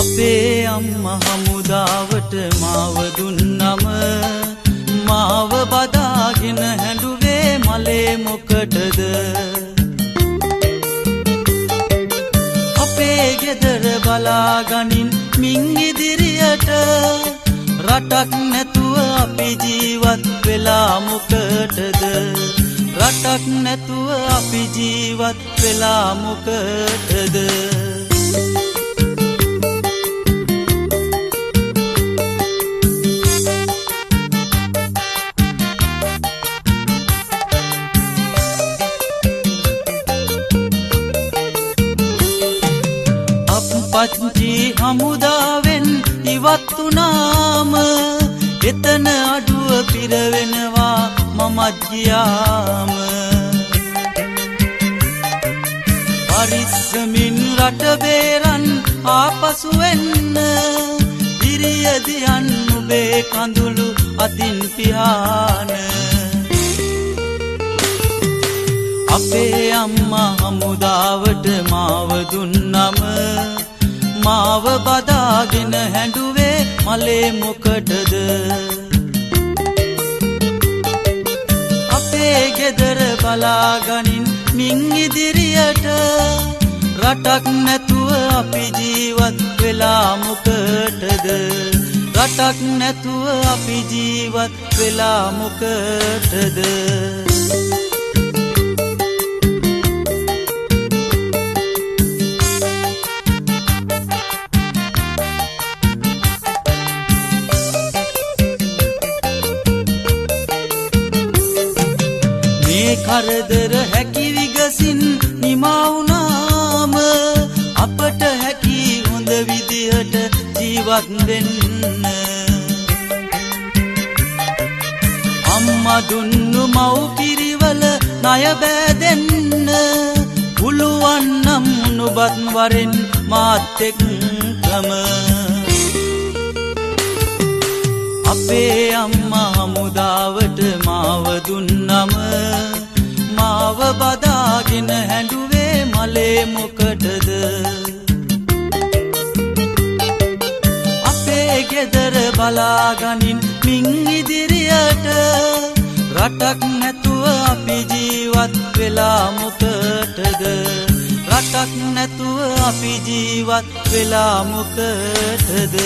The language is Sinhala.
අපේ අම්මා හමුදාවට මාව දුන්නම මාව බදාගෙන හැඬුවේ මලේ මොකටද අපේ ගෙදර බලාගනින් මින් ඉදිරියට රටක් නැතුව අපි ජීවත් වෙලා මොකටද රටක් නැතුව අපි ජීවත් වෙලා මොකටද පච්චි හමුදාවෙන් ඉවත් වුණාම එතන අඩුව පිරවෙනවා මමත් ගියාම පරිස්සමින් රට බේරන් ආපසු වෙන්න ඉරියදියන් උබේ කඳුළු අතින් පියාන අපේ අම්මා හමුදාවට මාව දුන්නම මාව බදාගෙන හැඬුවේ මලේ මොකටද අපේ ගෙදර බලාගනින් මින් ඉදිරියට රටක් නැතුව අපි ජීවත් වෙලා මොකටද රටක් නැතුව අපි ජීවත් වෙලා මොකටද කරදර හැකි විගසින් නිමා වුණාම අපට හැකි හොඳ විදිහට ජීවත් වෙන්න අම්මා දුන්නු මව් කිරිවල ණය බෑදෙන්න පුළුවන් නම් නුඹත් වරෙන් මාත් එක්කම අපේ අම්මා හමුදාවට මාව දුන්නම මාව බදාගෙන හැඬුවේ මලේ මොකටද අපේ ගෙදර බලාගනින් මින් ඉදිරියට රටක් නැතුව අපි ජීවත් වෙලා මොකටද රටක් නැතුව අපි ජීවත් වෙලා මොකටද